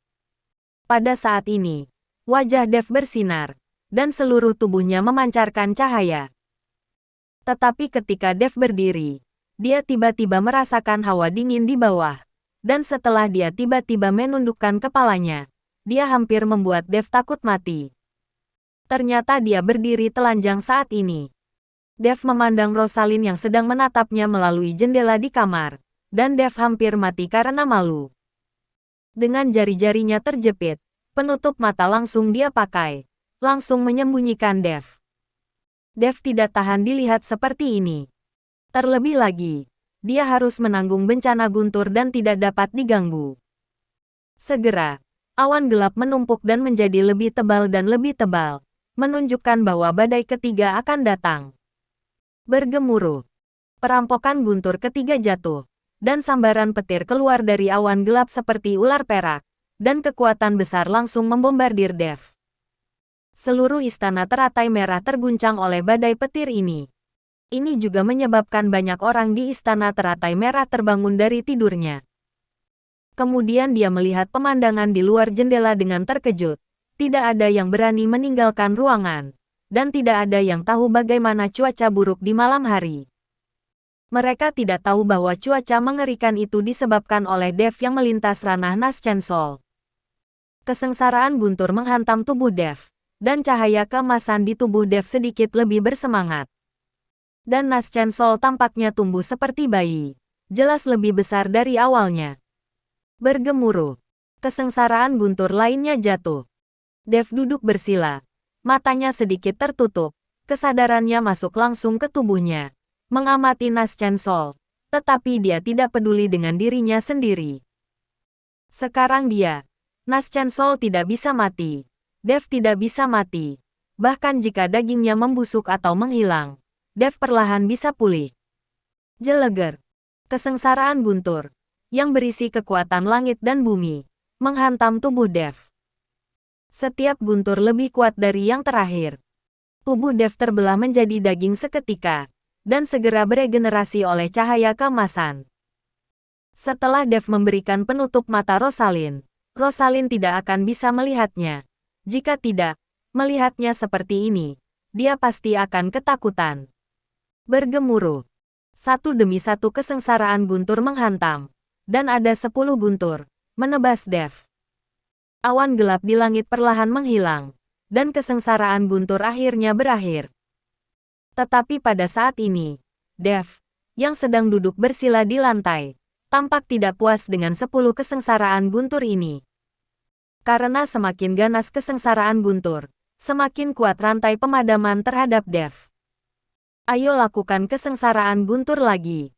Pada saat ini, wajah Dev bersinar, dan seluruh tubuhnya memancarkan cahaya. Tetapi ketika Dev berdiri, dia tiba-tiba merasakan hawa dingin di bawah, dan setelah dia tiba-tiba menundukkan kepalanya, dia hampir membuat Dev takut mati. Ternyata dia berdiri telanjang saat ini. Dev memandang Rosalind yang sedang menatapnya melalui jendela di kamar, dan Dev hampir mati karena malu. Dengan jari-jarinya terjepit, penutup mata langsung dia pakai, langsung menyembunyikan Dev. Dev tidak tahan dilihat seperti ini. Terlebih lagi, dia harus menanggung bencana guntur dan tidak dapat diganggu. Segera, awan gelap menumpuk dan menjadi lebih tebal dan lebih tebal, menunjukkan bahwa badai ketiga akan datang. Bergemuruh. Perampokan guntur ketiga jatuh, dan sambaran petir keluar dari awan gelap seperti ular perak, dan kekuatan besar langsung membombardir Dev. Seluruh istana teratai merah terguncang oleh badai petir ini. Ini juga menyebabkan banyak orang di istana teratai merah terbangun dari tidurnya. Kemudian dia melihat pemandangan di luar jendela dengan terkejut. Tidak ada yang berani meninggalkan ruangan, dan tidak ada yang tahu bagaimana cuaca buruk di malam hari. Mereka tidak tahu bahwa cuaca mengerikan itu disebabkan oleh Dev yang melintas ranah Naschensol. Kesengsaraan guntur menghantam tubuh Dev, dan cahaya keemasan di tubuh Dev sedikit lebih bersemangat. Dan Naschensol tampaknya tumbuh seperti bayi, jelas lebih besar dari awalnya. Bergemuruh, kesengsaraan guntur lainnya jatuh. Dev duduk bersila, matanya sedikit tertutup, kesadarannya masuk langsung ke tubuhnya. Mengamati Naschensol, tetapi dia tidak peduli dengan dirinya sendiri. Sekarang dia, Naschensol tidak bisa mati. Dev tidak bisa mati. Bahkan jika dagingnya membusuk atau menghilang, Dev perlahan bisa pulih. Jeleger. Kesengsaraan guntur, yang berisi kekuatan langit dan bumi, menghantam tubuh Dev. Setiap guntur lebih kuat dari yang terakhir. Tubuh Dev terbelah menjadi daging seketika, dan segera beregenerasi oleh cahaya keemasan. Setelah Dev memberikan penutup mata Rosalind, Rosalind tidak akan bisa melihatnya. Jika tidak, melihatnya seperti ini, dia pasti akan ketakutan. Bergemuruh. Satu demi satu kesengsaraan guntur menghantam, dan ada 10 guntur, menebas Dev. Awan gelap di langit perlahan menghilang, dan kesengsaraan guntur akhirnya berakhir. Tetapi pada saat ini, Dev, yang sedang duduk bersila di lantai, tampak tidak puas dengan 10 kesengsaraan guntur ini. Karena semakin ganas kesengsaraan guntur, semakin kuat rantai pemadaman terhadap Dev. Ayo lakukan kesengsaraan guntur lagi.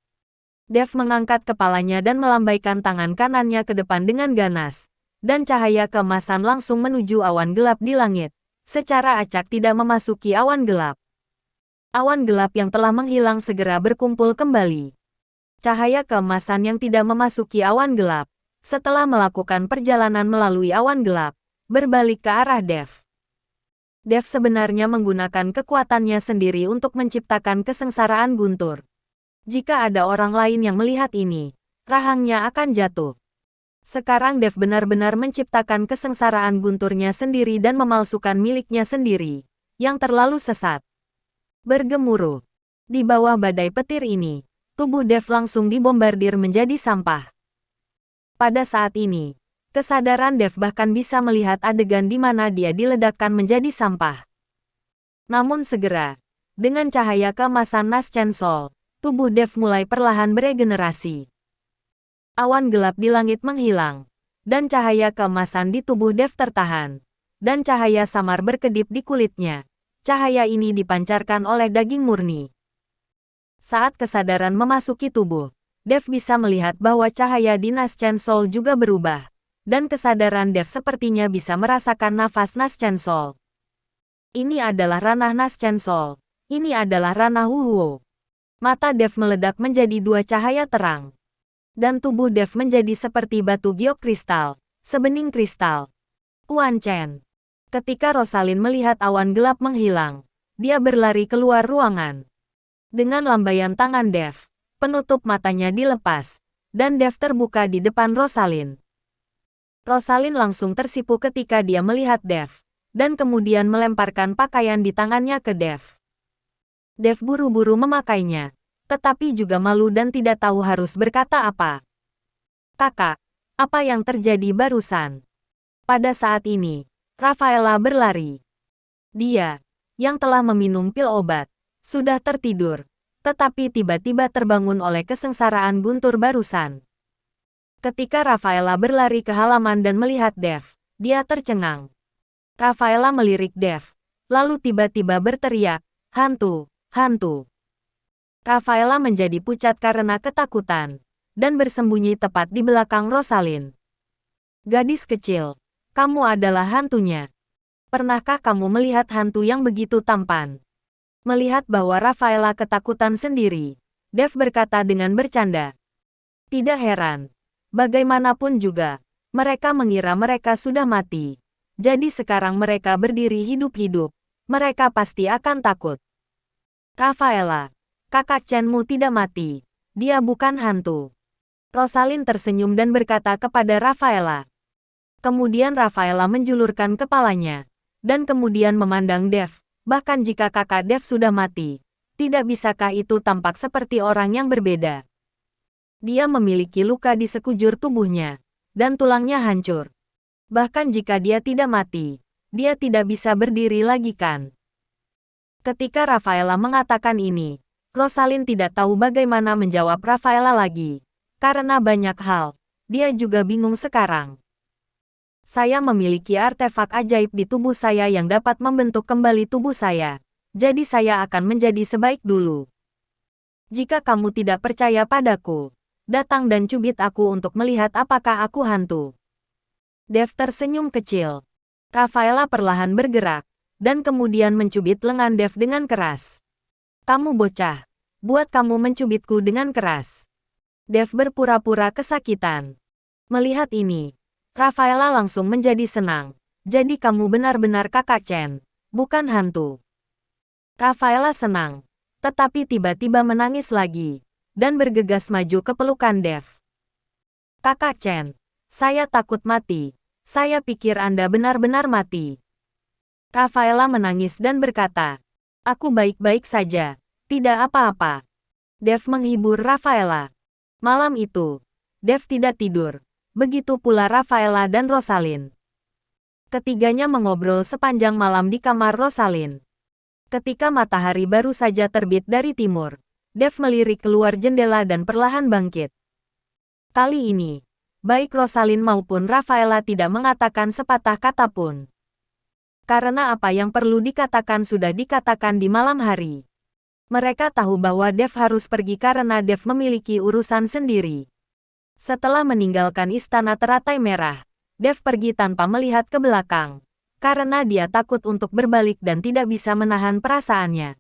Dev mengangkat kepalanya dan melambaikan tangan kanannya ke depan dengan ganas, dan cahaya keemasan langsung menuju awan gelap di langit, secara acak tidak memasuki awan gelap. Awan gelap yang telah menghilang segera berkumpul kembali. Cahaya keemasan yang tidak memasuki awan gelap, setelah melakukan perjalanan melalui awan gelap, berbalik ke arah Dev. Dev sebenarnya menggunakan kekuatannya sendiri untuk menciptakan kesengsaraan guntur. Jika ada orang lain yang melihat ini, rahangnya akan jatuh. Sekarang Dev benar-benar menciptakan kesengsaraan gunturnya sendiri dan memalsukan miliknya sendiri, yang terlalu sesat. Bergemuruh. Di bawah badai petir ini, tubuh Dev langsung dibombardir menjadi sampah. Pada saat ini, kesadaran Dev bahkan bisa melihat adegan di mana dia diledakkan menjadi sampah. Namun segera, dengan cahaya keemasan Naschensol, tubuh Dev mulai perlahan beregenerasi. Awan gelap di langit menghilang, dan cahaya keemasan di tubuh Dev tertahan, dan cahaya samar berkedip di kulitnya. Cahaya ini dipancarkan oleh daging murni. Saat kesadaran memasuki tubuh, Dev bisa melihat bahwa cahaya di Naschensol juga berubah, dan kesadaran Dev sepertinya bisa merasakan nafas Naschensol. Ini adalah ranah Naschensol. Ini adalah ranah Wuhuo. Mata Dev meledak menjadi 2 cahaya terang. Dan tubuh Dev menjadi seperti batu giok kristal, sebening kristal. Quan Chen. Ketika Rosalind melihat awan gelap menghilang, dia berlari keluar ruangan. Dengan lambaian tangan Dev, penutup matanya dilepas, dan Dev terbuka di depan Rosalind. Rosalind langsung tersipu ketika dia melihat Dev, dan kemudian melemparkan pakaian di tangannya ke Dev. Dev buru-buru memakainya, tetapi juga malu dan tidak tahu harus berkata apa. Kakak, apa yang terjadi barusan? Pada saat ini, Rafaela berlari. Dia, yang telah meminum pil obat, sudah tertidur, tetapi tiba-tiba terbangun oleh kesengsaraan guntur barusan. Ketika Rafaela berlari ke halaman dan melihat Dev, dia tercengang. Rafaela melirik Dev, lalu tiba-tiba berteriak, "Hantu, hantu!" Rafaela menjadi pucat karena ketakutan, dan bersembunyi tepat di belakang Rosalind. Gadis kecil, kamu adalah hantunya. Pernahkah kamu melihat hantu yang begitu tampan? Melihat bahwa Rafaela ketakutan sendiri, Dev berkata dengan bercanda. Tidak heran. Bagaimanapun juga, mereka mengira mereka sudah mati. Jadi sekarang mereka berdiri hidup-hidup. Mereka pasti akan takut. Rafaela, kakak Chenmu tidak mati. Dia bukan hantu. Rosalind tersenyum dan berkata kepada Rafaela. Kemudian Rafaela menjulurkan kepalanya. Dan kemudian memandang Dev. Bahkan jika kakak Dev sudah mati, tidak bisakah itu tampak seperti orang yang berbeda? Dia memiliki luka di sekujur tubuhnya. Dan tulangnya hancur. Bahkan jika dia tidak mati, dia tidak bisa berdiri lagi kan? Ketika Rafaela mengatakan ini, Rosalind tidak tahu bagaimana menjawab Rafaela lagi. Karena banyak hal, dia juga bingung sekarang. Saya memiliki artefak ajaib di tubuh saya yang dapat membentuk kembali tubuh saya. Jadi saya akan menjadi sebaik dulu. Jika kamu tidak percaya padaku, datang dan cubit aku untuk melihat apakah aku hantu. Dev tersenyum kecil. Rafaela perlahan bergerak, dan kemudian mencubit lengan Dev dengan keras. Kamu bocah, buat kamu mencubitku dengan keras. Dev berpura-pura kesakitan. Melihat ini, Rafaela langsung menjadi senang. Jadi kamu benar-benar kakak Chen, bukan hantu. Rafaela senang, tetapi tiba-tiba menangis lagi, dan bergegas maju ke pelukan Dev. Kakak Chen, saya takut mati. Saya pikir Anda benar-benar mati. Rafaela menangis dan berkata, aku baik-baik saja, tidak apa-apa. Dev menghibur Rafaela. Malam itu, Dev tidak tidur. Begitu pula Rafaela dan Rosalind. Ketiganya mengobrol sepanjang malam di kamar Rosalind. Ketika matahari baru saja terbit dari timur, Dev melirik keluar jendela dan perlahan bangkit. Kali ini, baik Rosalind maupun Rafaela tidak mengatakan sepatah kata pun. Karena apa yang perlu dikatakan sudah dikatakan di malam hari. Mereka tahu bahwa Dev harus pergi karena Dev memiliki urusan sendiri. Setelah meninggalkan istana teratai merah, Dev pergi tanpa melihat ke belakang. Karena dia takut untuk berbalik dan tidak bisa menahan perasaannya.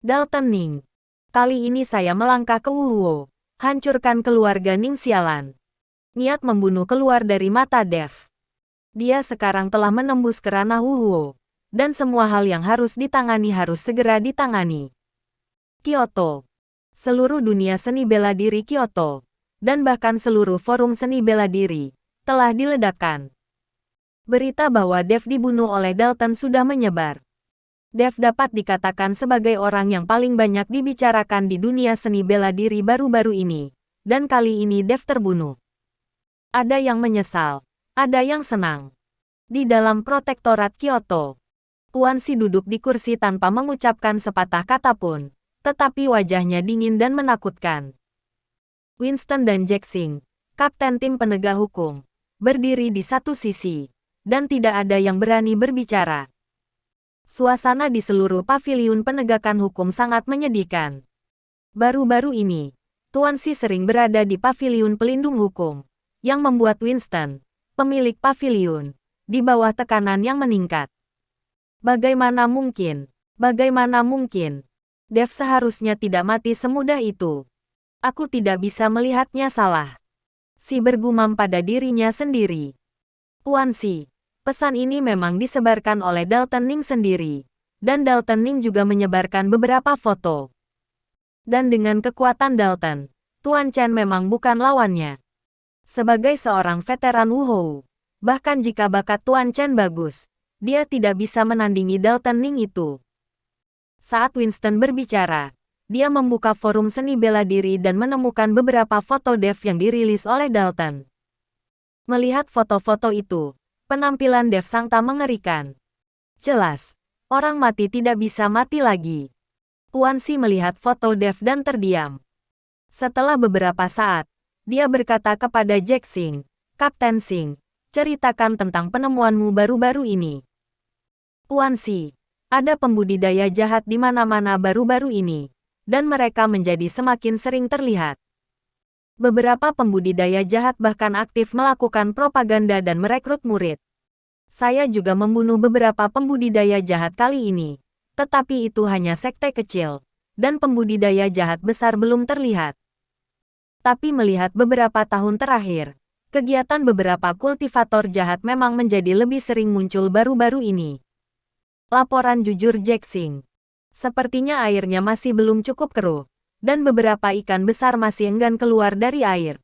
Dalton Ning. Kali ini saya melangkah ke Wuhuo. Hancurkan keluarga Ning sialan. Niat membunuh keluar dari mata Dev. Dia sekarang telah menembus ke ranah Wuhuo. Dan semua hal yang harus ditangani harus segera ditangani. Kyoto. Seluruh dunia seni bela diri Kyoto. Dan bahkan seluruh forum seni bela diri, telah diledakkan. Berita bahwa Dev dibunuh oleh Dalton sudah menyebar. Dev dapat dikatakan sebagai orang yang paling banyak dibicarakan di dunia seni bela diri baru-baru ini. Dan kali ini Dev terbunuh. Ada yang menyesal, ada yang senang. Di dalam protektorat Kyoto, Tuan Si duduk di kursi tanpa mengucapkan sepatah kata pun, tetapi wajahnya dingin dan menakutkan. Winston dan Jackson, kapten tim penegak hukum, berdiri di satu sisi, dan tidak ada yang berani berbicara. Suasana di seluruh paviliun penegakan hukum sangat menyedihkan. Baru-baru ini, Tuan Si sering berada di paviliun pelindung hukum, yang membuat Winston, pemilik paviliun, di bawah tekanan yang meningkat. Bagaimana mungkin? Bagaimana mungkin? Dev seharusnya tidak mati semudah itu. Aku tidak bisa melihatnya salah. Si bergumam pada dirinya sendiri. Tuan Si, pesan ini memang disebarkan oleh Dalton Ning sendiri. Dan Dalton Ning juga menyebarkan beberapa foto. Dan dengan kekuatan Dalton, Tuan Chen memang bukan lawannya. Sebagai seorang veteran Wuhou, bahkan jika bakat Tuan Chen bagus, dia tidak bisa menandingi Dalton Ning itu. Saat Winston berbicara, dia membuka forum seni bela diri dan menemukan beberapa foto Dev yang dirilis oleh Dalton. Melihat foto-foto itu, penampilan Dev Sangta mengerikan. Jelas, orang mati tidak bisa mati lagi. Tuan Si melihat foto Dev dan terdiam. Setelah beberapa saat, dia berkata kepada Jack Sing, Kapten Sing, ceritakan tentang penemuanmu baru-baru ini. Tuan Si, ada pembudidaya jahat di mana-mana baru-baru ini, dan mereka menjadi semakin sering terlihat. Beberapa pembudidaya jahat bahkan aktif melakukan propaganda dan merekrut murid. Saya juga membunuh beberapa pembudidaya jahat kali ini, tetapi itu hanya sekte kecil, dan pembudidaya jahat besar belum terlihat. Tapi melihat beberapa tahun terakhir, kegiatan beberapa kultivator jahat memang menjadi lebih sering muncul baru-baru ini. Laporan jujur Jaxing. Sepertinya airnya masih belum cukup keruh, dan beberapa ikan besar masih enggan keluar dari air.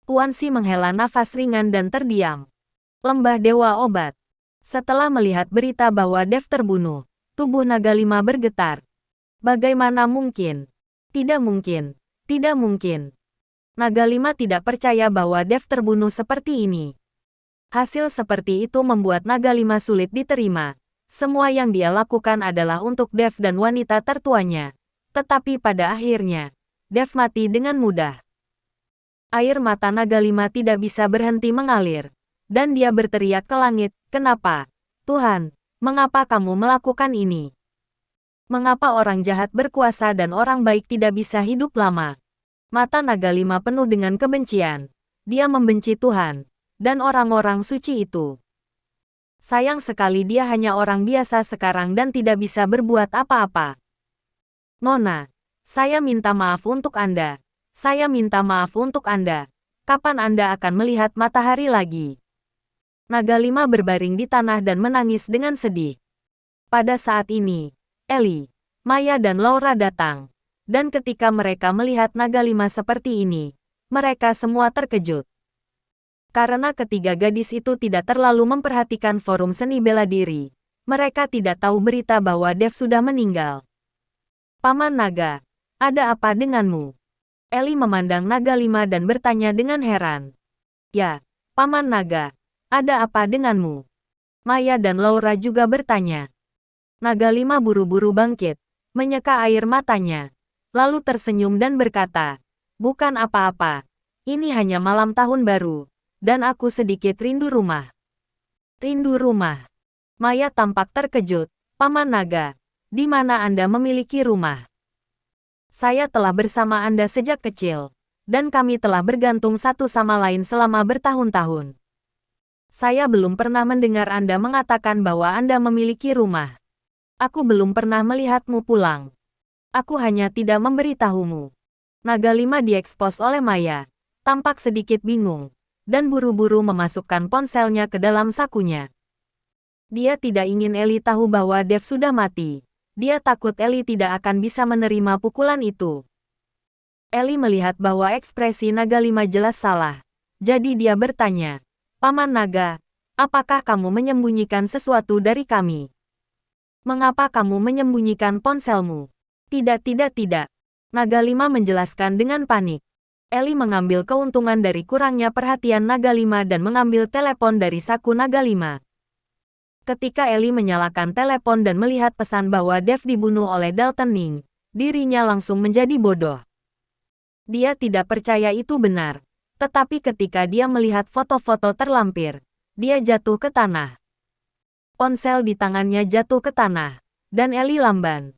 Wansi menghela nafas ringan dan terdiam. Lembah Dewa Obat. Setelah melihat berita bahwa Dev terbunuh, tubuh naga lima bergetar. Bagaimana mungkin? Tidak mungkin. Tidak mungkin. Naga lima tidak percaya bahwa Dev terbunuh seperti ini. Hasil seperti itu membuat naga lima sulit diterima. Semua yang dia lakukan adalah untuk Dev dan wanita tertuanya. Tetapi pada akhirnya, Dev mati dengan mudah. Air mata naga lima tidak bisa berhenti mengalir. Dan dia berteriak ke langit, "Kenapa? Tuhan, mengapa kamu melakukan ini? Mengapa orang jahat berkuasa dan orang baik tidak bisa hidup lama?" Mata naga lima penuh dengan kebencian. Dia membenci Tuhan dan orang-orang suci itu. Sayang sekali dia hanya orang biasa sekarang dan tidak bisa berbuat apa-apa. Nona, saya minta maaf untuk Anda. Saya minta maaf untuk Anda. Kapan Anda akan melihat matahari lagi? Naga lima berbaring di tanah dan menangis dengan sedih. Pada saat ini, Ellie, Maya dan Laura datang. Dan ketika mereka melihat naga lima seperti ini, mereka semua terkejut. Karena ketiga gadis itu tidak terlalu memperhatikan forum seni bela diri, mereka tidak tahu berita bahwa Dev sudah meninggal. Paman Naga, ada apa denganmu? Ellie memandang naga lima dan bertanya dengan heran. Ya, Paman Naga, ada apa denganmu? Maya dan Laura juga bertanya. Naga lima buru-buru bangkit, menyeka air matanya, lalu tersenyum dan berkata, "Bukan apa-apa, ini hanya malam tahun baru, dan aku sedikit rindu rumah." Rindu rumah? Maya tampak terkejut. Paman Naga, di mana Anda memiliki rumah? Saya telah bersama Anda sejak kecil, dan kami telah bergantung satu sama lain selama bertahun-tahun. Saya belum pernah mendengar Anda mengatakan bahwa Anda memiliki rumah. Aku belum pernah melihatmu pulang. Aku hanya tidak memberitahumu. Naga lima diekspos oleh Maya, tampak sedikit bingung, dan buru-buru memasukkan ponselnya ke dalam sakunya. Dia tidak ingin Ellie tahu bahwa Dev sudah mati. Dia takut Ellie tidak akan bisa menerima pukulan itu. Ellie melihat bahwa ekspresi naga lima jelas salah. Jadi dia bertanya, "Paman Naga, apakah kamu menyembunyikan sesuatu dari kami? Mengapa kamu menyembunyikan ponselmu?" Tidak. Naga lima menjelaskan dengan panik. Ellie mengambil keuntungan dari kurangnya perhatian naga lima dan mengambil telepon dari saku naga lima. Ketika Ellie menyalakan telepon dan melihat pesan bahwa Dev dibunuh oleh Dalton Ning, dirinya langsung menjadi bodoh. Dia tidak percaya itu benar. Tetapi ketika dia melihat foto-foto terlampir, dia jatuh ke tanah. Ponsel di tangannya jatuh ke tanah, dan Ellie lamban.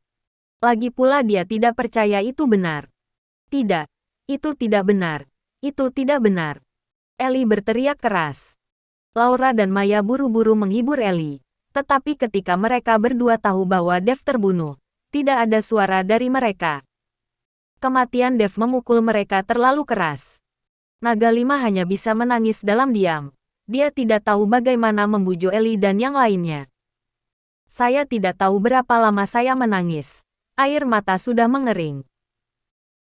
Lagi pula dia tidak percaya itu benar. Tidak, itu tidak benar. Itu tidak benar. Ellie berteriak keras. Laura dan Maya buru-buru menghibur Ellie. Tetapi ketika mereka berdua tahu bahwa Dev terbunuh, tidak ada suara dari mereka. Kematian Dev memukul mereka terlalu keras. Naga lima hanya bisa menangis dalam diam. Dia tidak tahu bagaimana membujuk Ellie dan yang lainnya. Saya tidak tahu berapa lama saya menangis. Air mata sudah mengering.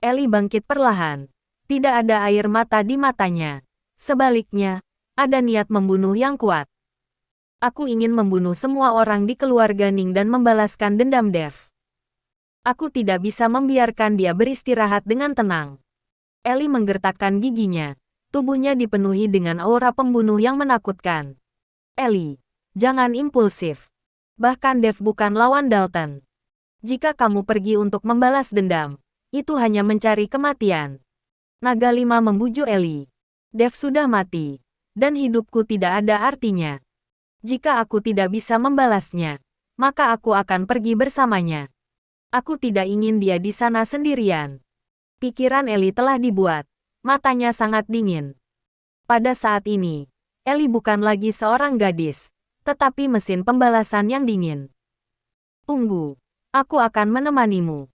Ellie bangkit perlahan. Tidak ada air mata di matanya. Sebaliknya, ada niat membunuh yang kuat. Aku ingin membunuh semua orang di keluarga Ning dan membalaskan dendam Dev. Aku tidak bisa membiarkan dia beristirahat dengan tenang. Ellie menggertakkan giginya. Tubuhnya dipenuhi dengan aura pembunuh yang menakutkan. Ellie, jangan impulsif. Bahkan Dev bukan lawan Dalton. Jika kamu pergi untuk membalas dendam, itu hanya mencari kematian. Naga lima membujuk Ellie. Dev sudah mati, dan hidupku tidak ada artinya. Jika aku tidak bisa membalasnya, maka aku akan pergi bersamanya. Aku tidak ingin dia di sana sendirian. Pikiran Ellie telah dibuat. Matanya sangat dingin. Pada saat ini, Ellie bukan lagi seorang gadis, tetapi mesin pembalasan yang dingin. Tunggu, aku akan menemanimu.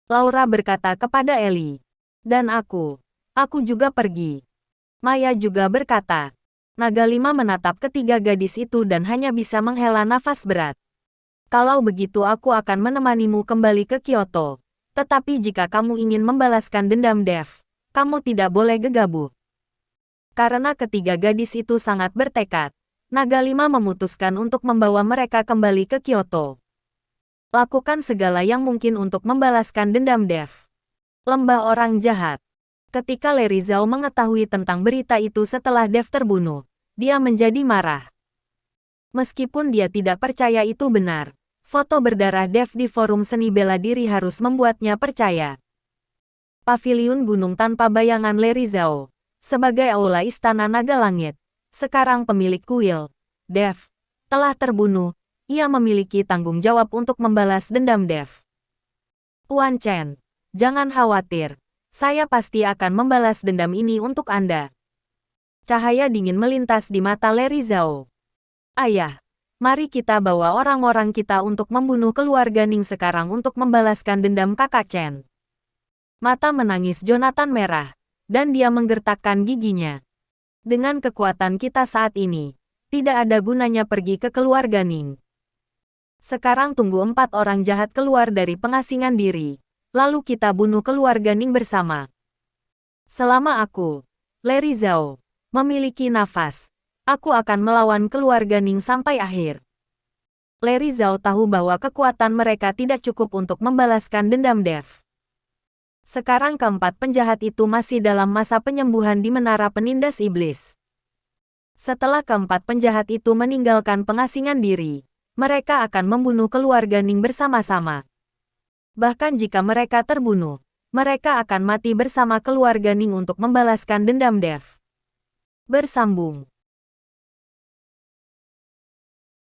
Laura berkata kepada Ellie. Dan aku Aku juga pergi. Maya juga berkata. Naga Lima menatap ketiga gadis itu dan hanya bisa menghela nafas berat. Kalau begitu aku akan menemanimu kembali ke Kyoto. Tetapi jika kamu ingin membalaskan dendam Dev, kamu tidak boleh gegabah. Karena ketiga gadis itu sangat bertekad, Naga Lima memutuskan untuk membawa mereka kembali ke Kyoto. Lakukan segala yang mungkin untuk membalaskan dendam Dev. Lembah orang jahat. Ketika Larry Zhao mengetahui tentang berita itu setelah Dev terbunuh, dia menjadi marah. Meskipun dia tidak percaya itu benar, foto berdarah Dev di forum seni bela diri harus membuatnya percaya. Paviliun Gunung Tanpa Bayangan Larry Zhao. Sebagai aula Istana Naga Langit, sekarang pemilik kuil, Dev, telah terbunuh. Ia memiliki tanggung jawab untuk membalas dendam Dev. Tuan Chen, jangan khawatir. Saya pasti akan membalas dendam ini untuk Anda. Cahaya dingin melintas di mata Larry Zhao. Ayah, mari kita bawa orang-orang kita untuk membunuh keluarga Ning sekarang untuk membalaskan dendam kakak Chen. Mata menangis Jonathan merah, dan dia menggertakkan giginya. Dengan kekuatan kita saat ini, tidak ada gunanya pergi ke keluarga Ning. Sekarang tunggu 4 orang jahat keluar dari pengasingan diri. Lalu kita bunuh keluarga Ning bersama. Selama aku, Larry Zhao, memiliki nafas, aku akan melawan keluarga Ning sampai akhir. Larry Zhao tahu bahwa kekuatan mereka tidak cukup untuk membalaskan dendam Dev. Sekarang keempat penjahat itu masih dalam masa penyembuhan di Menara Penindas Iblis. Setelah keempat penjahat itu meninggalkan pengasingan diri, mereka akan membunuh keluarga Ning bersama-sama. Bahkan jika mereka terbunuh, mereka akan mati bersama keluarga Ning untuk membalaskan dendam Dev. Bersambung.